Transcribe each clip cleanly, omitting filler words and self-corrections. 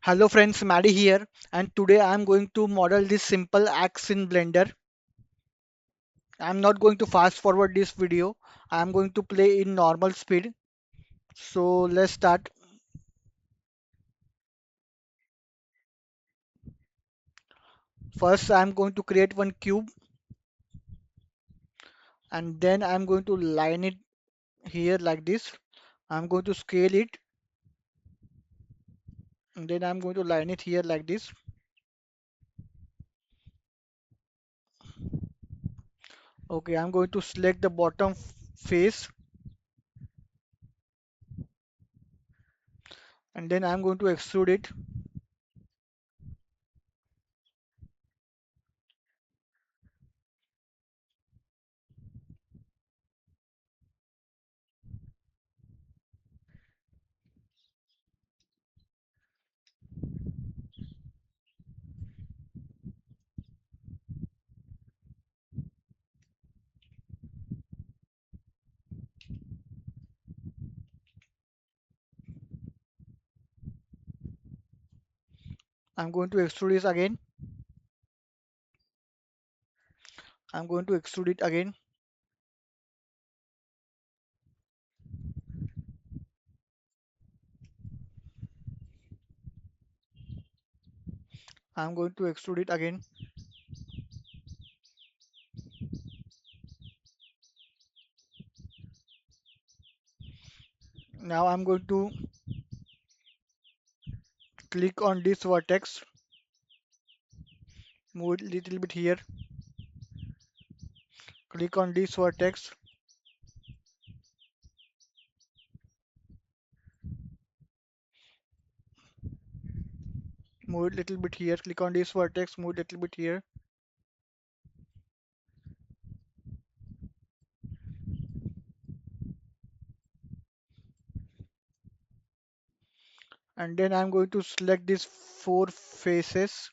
Hello friends, Maddie here, and today I am going to model this simple axe in Blender. I am not going to fast forward this video. I am going to play in normal speed. So let's start. First I am going to create one cube and then I am going to line it here like this. I am going to scale it and then I am going to line it here like this. Okay, I am going to select the bottom face and then I am going to extrude it. I am going to extrude this again. I am going to extrude it again. I am going to extrude it again. Now I'm going to click on this vertex, move it little bit here, click on this vertex, move it little bit here, click on this vertex, move it little bit here, and then I'm going to select these four faces,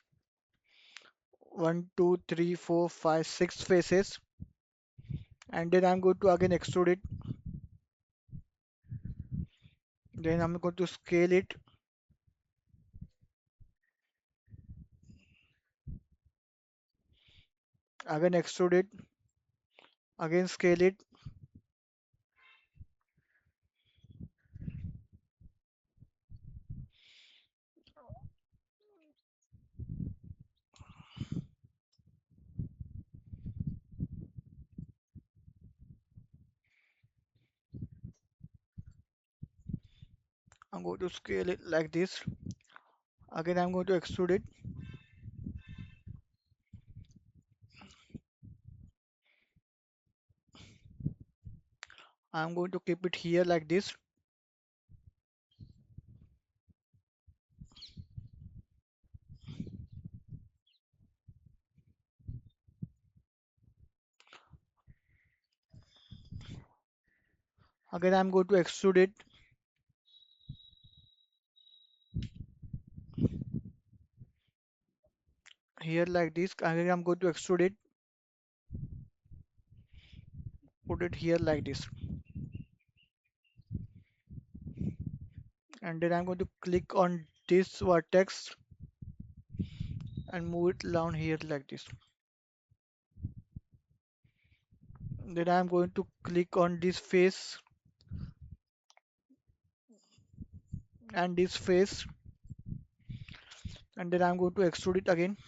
one, two, three, four, five, six faces, and then I'm going to again extrude it, then I'm going to scale it, again extrude it, again scale it. I'm going to scale it like this. Again, I'm going to extrude it. I'm going to keep it here like this. Again, I'm going to extrude it here like this. Again, I'm going to extrude it, put it here like this. And then I'm going to click on this vertex and move it down here like this. Then I'm going to click on this face and this face, and then I'm going to extrude it again.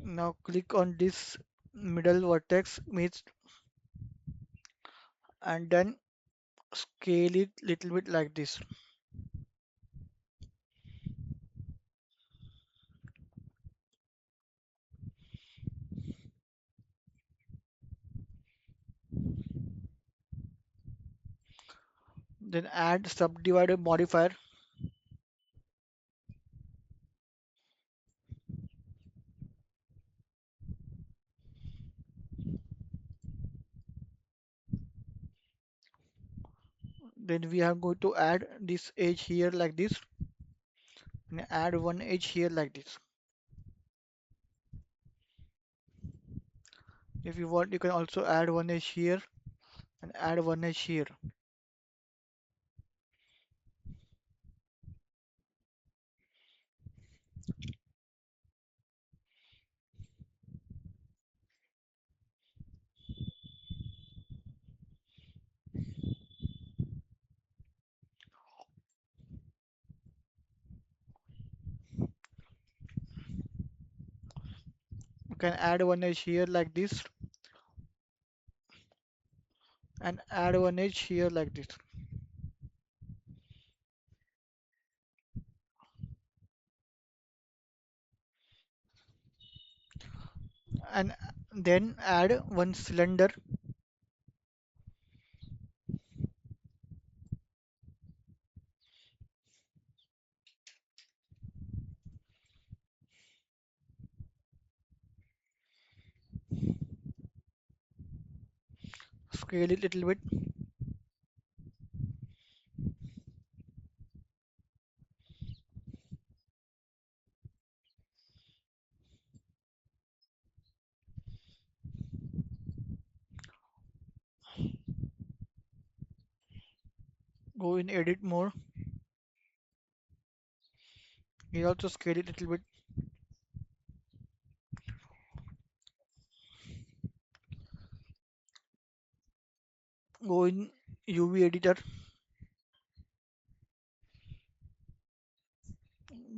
Now click on this middle vertex meets and then scale it little bit like this. Then add subdivider modifier. Then we are going to add this edge here like this, and add one edge here like this. If you want, you can also add one edge here and add one edge here. You can add one edge here like this and add one edge here like this. And then add one cylinder. Scale it a little bit. Go in edit more. You also scale it a little bit. Go in UV editor.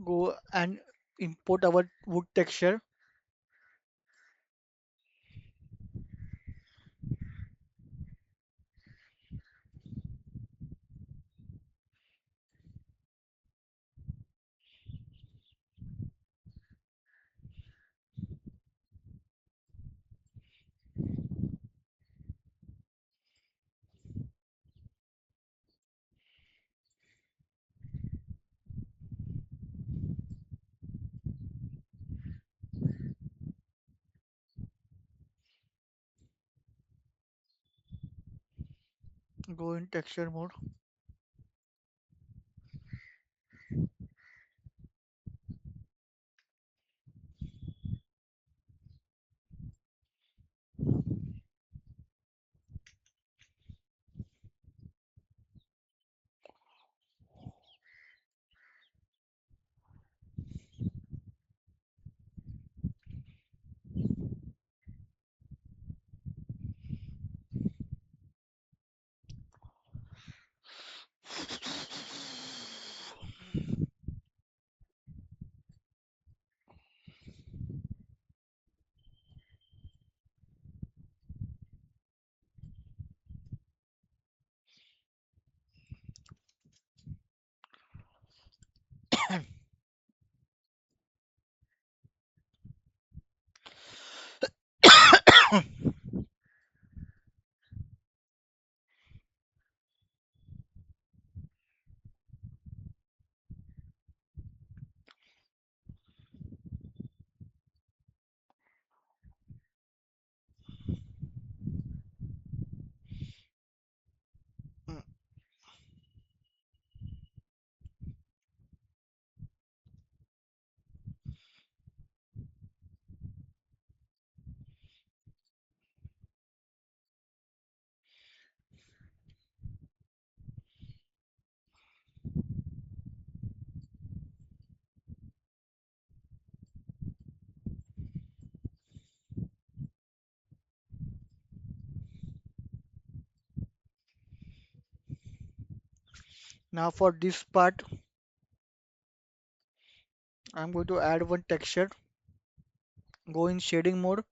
Go and import our wood texture. Go in texture mode. Now for this part, I'm going to add one texture. Go in shading mode,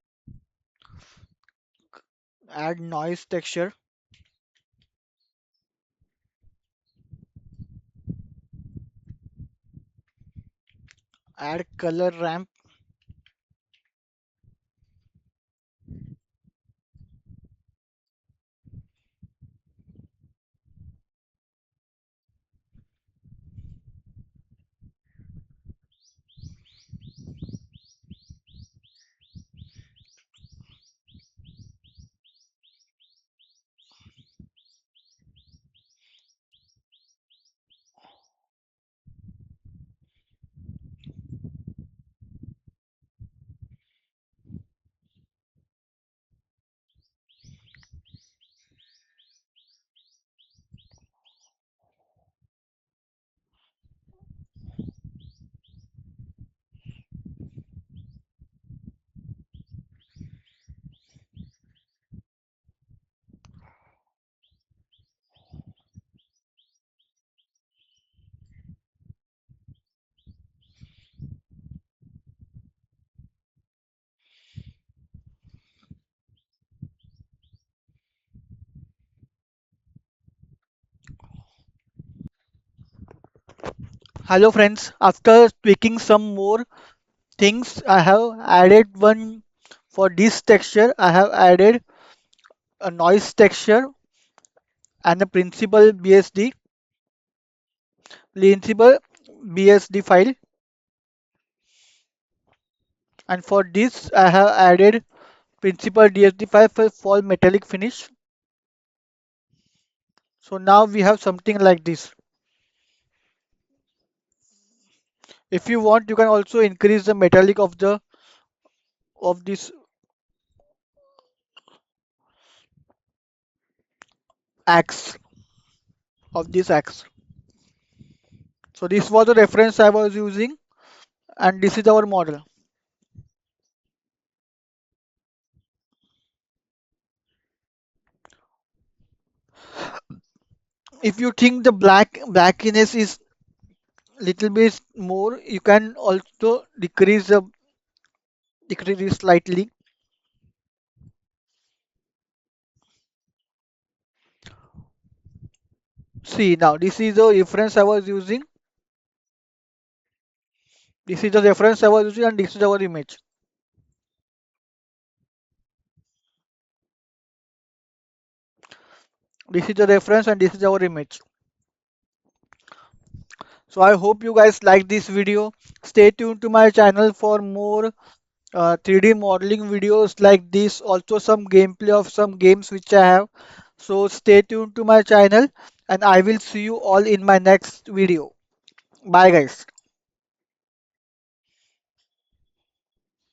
add noise texture, add color ramp, Hello friends, after tweaking some more things, I have added one for this texture. I have added a noise texture and a principal BSD file. And for this, I have added principal DSD file for metallic finish. So now we have something like this. If you want, you can also increase the metallic of this axe axe. So this was the reference I was using, and this is our model. If you think the blackiness is little bit more, you can also decrease it slightly. See now, this is the reference I was using. This is the reference I was using, and this is our image. This is the reference, and this is our image. So I hope you guys like this video. Stay tuned to my channel for more 3D modeling videos like this. Also some gameplay of some games which I have. So stay tuned to my channel, and I will see you all in my next video. Bye guys.